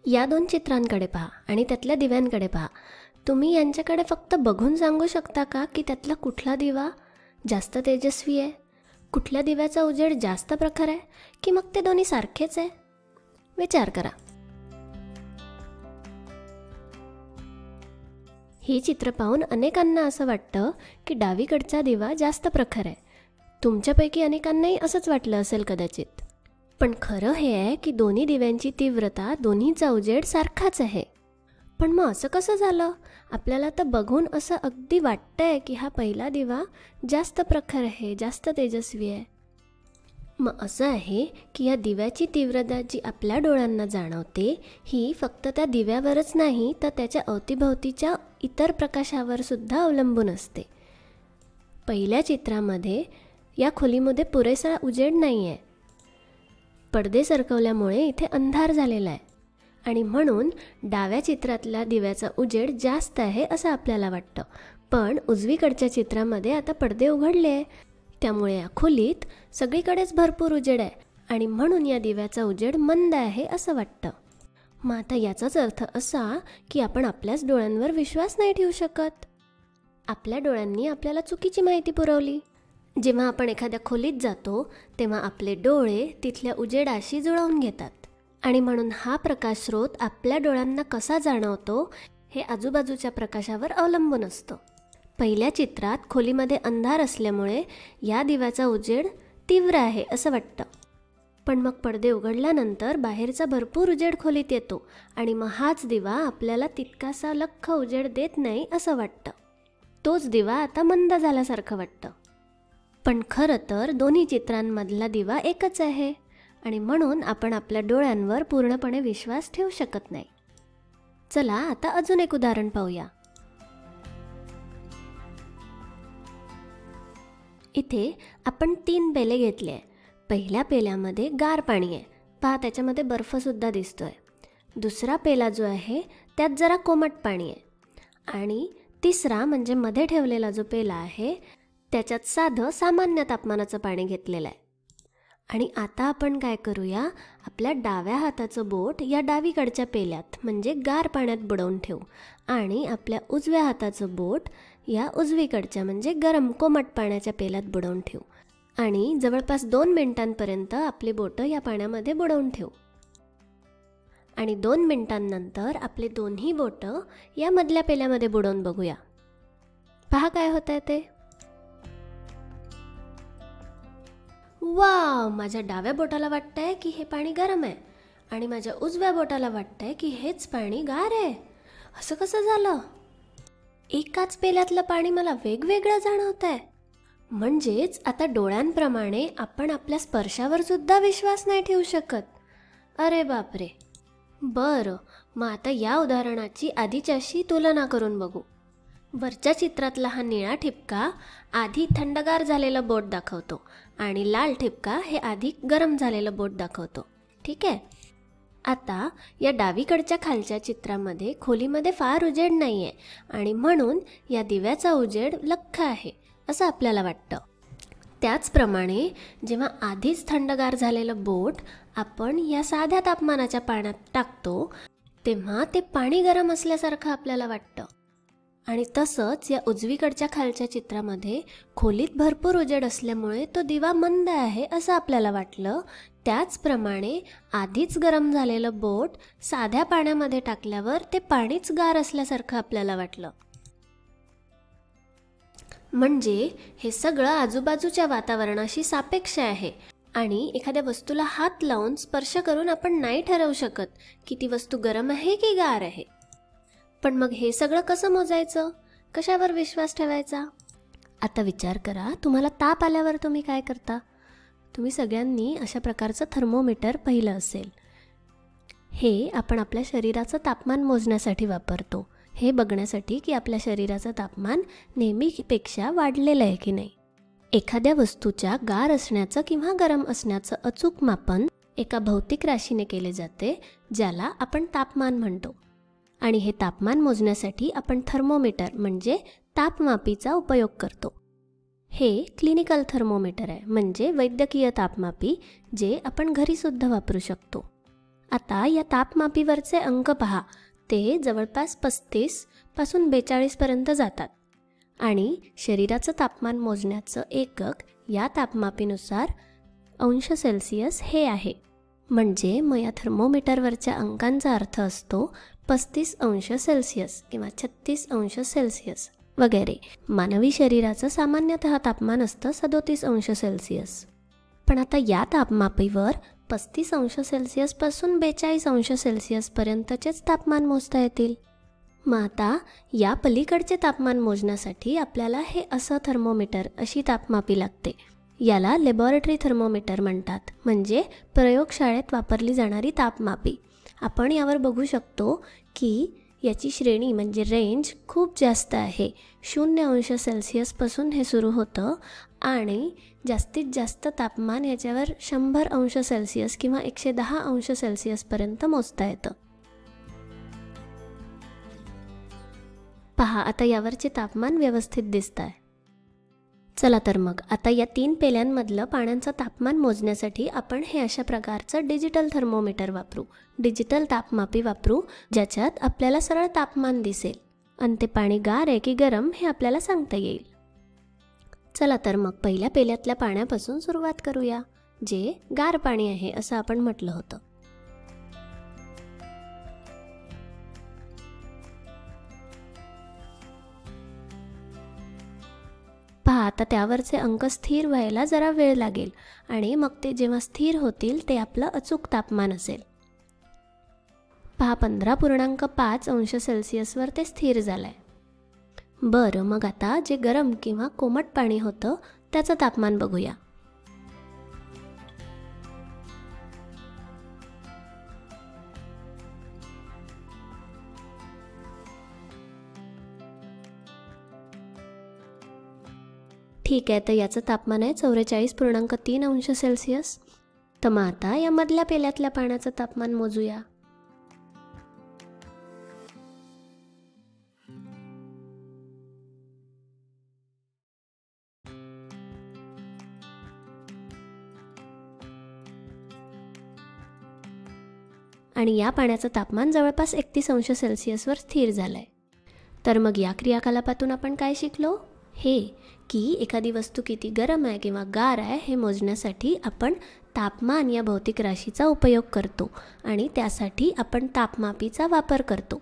या दोन चित्रांकडे पहा आणि त्यातल्या दिव्यांकडे पहा. तुम्ही यांच्याकडे फक्त बघून सांगू शकता का की त्यातला कुठला दिवा जास्त तेजस्वी आहे, कुठल्या दिव्याचा उजेड जास्त प्रखर आहे, की मग ते दोन्ही सारखेच आहे? विचार करा. ही चित्र पाहून अनेकांना असं वाटतं की डावीकडचा दिवा जास्त प्रखर आहे. तुमच्यापैकी अनेकांनाही असंच वाटलं असेल कदाचित. पण खरं हे आहे की दोन्ही दिव्यांची तीव्रता, दोन्हीचा उजेड सारखाच आहे. पण मग असं कसं झालं? आपल्याला तर बघून असं अगदी वाटतंय की हा पहिला दिवा जास्त प्रखर आहे, जास्त तेजस्वी आहे. मग असं आहे की या दिव्याची तीव्रता जी आपल्या डोळ्यांना जाणवते ही फक्त त्या दिव्यावरच नाही तर त्याच्या अवतीभोवतीच्या इतर प्रकाशावर सुद्धा अवलंबून असते. पहिल्या चित्रामध्ये या खोलीमध्ये पुरेसा उजेड नाही आहे. पडदे सरकवल्यामुळे इथे अंधार झालेला आहे आणि म्हणून डाव्या चित्रातल्या दिव्याचा उजेड जास्त आहे असं आपल्याला वाटतं. पण उजवीकडच्या चित्रामध्ये आता पडदे उघडले आहे, त्यामुळे या खोलीत सगळीकडेच भरपूर उजेड आहे आणि म्हणून या दिव्याचा उजेड मंद आहे असं वाटतं. मग आता याचाच अर्थ असा की आपण आपल्याच डोळ्यांवर विश्वास नाही ठेवू शकत. आपल्या डोळ्यांनी आपल्याला चुकीची माहिती पुरवली. जेव्हा आपण एखाद्या खोलीत जातो तेव्हा आपले डोळे तिथल्या उजेडाशी जुळवून घेतात आणि म्हणून हा प्रकाश स्रोत आपल्या डोळ्यांना कसा जाणवतो हे आजूबाजूच्या प्रकाशावर अवलंबून असतं. पहिल्या चित्रात खोलीमध्ये अंधार असल्यामुळे या दिव्याचा उजेड तीव्र आहे असं वाटतं. पण मग पडदे उघडल्यानंतर बाहेरचा भरपूर उजेड खोलीत येतो आणि मग हाच दिवा आपल्याला तितकासा लख्ख उजेड देत नाही असं वाटतं. तोच दिवा आता मंद झाल्यासारखं वाटतं. पण खरं तर दोन्ही चित्रांमधला दिवा एकच आहे आणि म्हणून आपण आपल्या डोळ्यांवर पूर्णपणे विश्वास ठेवू शकत नाही. चला आता अजून एक उदाहरण पाहूया. इथे आपण 3 पेले घेतले आहे. पहिल्या पेल्यामध्ये गार पाणी आहे, पहा त्याच्यामध्ये बर्फसुद्धा दिसतोय. दुसरा पेला जो आहे त्यात जरा कोमट पाणी आहे आणि तिसरा म्हणजे मध्ये ठेवलेला जो पेला आहे त्याच्यात साधं सामान्य तापमानाचं पाणी घेतलेलं आहे. आणि आता आपण काय करूया, आपल्या डाव्या हाताचं बोट या डावीकडच्या पेल्यात म्हणजे गार पाण्यात बुडवून ठेवू आणि आपल्या उजव्या हाताचं बोट या उजवीकडच्या म्हणजे गरम कोमट पाण्याच्या पेल्यात बुडवून ठेवू आणि जवळपास 2 मिनिटांपर्यंत आपली बोटं या पाण्यामध्ये बुडवून ठेवू. आणि 2 मिनिटांनंतर आपले दोन्ही बोटं या मधल्या पेल्यामध्ये बुडवून बघूया. पहा काय होत आहे ते. वाव, माझ्या डाव्या बोटाला वाटतंय की हे पाणी गरम आहे आणि माझ्या उजव्या बोटाला वाटतंय की हेच पाणी गार आहे. असं कसं झालं? एकाच पेल्यातलं पाणी मला वेगवेगळं जाणवतंय. म्हणजेच आता डोळ्यांप्रमाणे आपण आपल्या स्पर्शावर सुद्धा विश्वास नाही ठेवू शकत. अरे बापरे. बरं, मग आता या उदाहरणाची आधीच्याशी तुलना करून बघू. वरच्या चित्रातला हा निळा ठिपका आधी थंडगार झालेलं बोट दाखवतो आणि लाल ठिपका हे आधी गरम झालेलं बोट दाखवतो. ठीक आहे. आता या डावीकडच्या खालच्या चित्रामध्ये खोलीमध्ये फार उजेड नाही आहे आणि म्हणून या दिव्याचा उजेड लख्ख आहे असं आपल्याला वाटतं. त्याचप्रमाणे जेव्हा आधीच थंडगार झालेलं बोट आपण या साध्या तापमानाच्या पाण्यात टाकतो तेव्हा ते पाणी गरम असल्यासारखं आपल्याला वाटतं. आणि तसंच या उजवीकडच्या खालच्या चित्रामध्ये खोलीत भरपूर उजेड असल्यामुळे तो दिवा मंद आहे असं आपल्याला वाटलं. त्याचप्रमाणे आधीच गरम झालेलं बोट साध्या पाण्यामध्ये टाकल्यावर ते पाणीच गार असल्यासारखं आपल्याला वाटलं. म्हणजे हे सगळं आजूबाजूच्या वातावरणाशी सापेक्ष आहे आणि एखाद्या वस्तूला हात लावून स्पर्श करून आपण नाही ठरवू शकत की ती वस्तू गरम आहे की गार आहे. पण मग हे सगळं कसं मोजायचं, कशावर विश्वास ठेवायचा? आता विचार करा, तुम्हाला ताप आल्यावर तुम्ही काय करता? तुम्ही सगळ्यांनी अशा प्रकारचं थर्मोमीटर पाहिलं असेल. हे आपण आपल्या शरीराचं तापमान मोजण्यासाठी वापरतो, हे बघण्यासाठी की आपल्या शरीराचं तापमान नेहमीपेक्षा वाढलेलं आहे की नाही. एखाद्या वस्तूच्या गार असण्याचं किंवा गरम असण्याचं अचूक मापन एका भौतिक राशीने केले जाते ज्याला आपण तापमान म्हणतो. आणि हे तापमान मोजण्यासाठी आपण थर्मोमीटर म्हणजे तापमापीचा उपयोग करतो. हे क्लिनिकल थर्मोमीटर आहे म्हणजे वैद्यकीय तापमापी जे आपण घरीसुद्धा वापरू शकतो. आता या तापमापीवरचे अंक पहा, ते जवळपास 35 पासून 42 पर्यंत जातात आणि शरीराचं तापमान मोजण्याचं एकक या तापमापीनुसार अंश सेल्सिअस हे आहे. म्हणजे मग या थर्मोमीटरवरच्या अंकांचा अर्थ असतो 35 अंश सेल्सिअस किंवा 36 अंश सेल्सिअस वगैरे. मानवी शरीराचं सामान्यतः तापमान असतं 37 अंश सेल्सिअस. पण आता या तापमापीवर 35 अंश सेल्सिअसपासून 42 अंश सेल्सिअसपर्यंतचेच तापमान मोजता येतील. मग आता या पलीकडचे तापमान मोजण्यासाठी आपल्याला हे असं थर्मोमीटर, अशी तापमापी लागते. याला लॅबॉरेटरी थर्मोमीटर म्हणतात, म्हणजे प्रयोगशाळेत वापरली जाणारी तापमापी. आपण यावर बघू शकतो की याची श्रेणी म्हणजे रेंज खूप जास्त आहे. 0 अंश सेल्सिअसपासून हे सुरू होतं आणि जास्तीत जास्त तापमान याच्यावर 100 अंश सेल्सिअस किंवा 110 अंश सेल्सिअसपर्यंत मोजता येतं. पहा, आता यावरचे तापमान व्यवस्थित दिसत आहे. चला तर मग आता या 3 पेल्यांमधलं पाण्याचं तापमान मोजण्यासाठी आपण हे अशा प्रकारचं डिजिटल थर्मोमीटर वापरू, डिजिटल तापमापी वापरू, ज्याच्यात आपल्याला सरळ तापमान दिसेल आणि ते पाणी गार आहे की गरम हे आपल्याला सांगता येईल. चला तर मग पहिल्या पेल्यातल्या पाण्यापासून सुरुवात करूया, जे गार पाणी आहे असं आपण म्हटलं होतं. पहा, आता त्यावरचे अंक स्थिर व्हायला जरा वेळ लागेल आणि मग ते जेव्हा स्थिर होतील ते आपलं अचूक तापमान असेल. पहा, 15.5 अंश सेल्सिअसवर ते स्थिर झालं आहे. बरं, मग आता जे गरम किंवा कोमट पाणी होतं त्याचं तापमान बघूया. ठीक आहे, तर याचं तापमान आहे 44.3 अंश सेल्सिअस. तर मग आता या मधल्या पेल्यातल्या पाण्याचं तापमान मोजूया. आणि या पाण्याचं तापमान जवळपास 31 अंश सेल्सिअसवर स्थिर झालं आहे. तर मग या क्रियाकलापातून आपण काय शिकलो? हे की एखादी वस्तू किती गरम आहे किंवा गार आहे हे मोजण्यासाठी आपण तापमान या भौतिक राशीचा उपयोग करतो आणि त्यासाठी आपण तापमापीचा वापर करतो.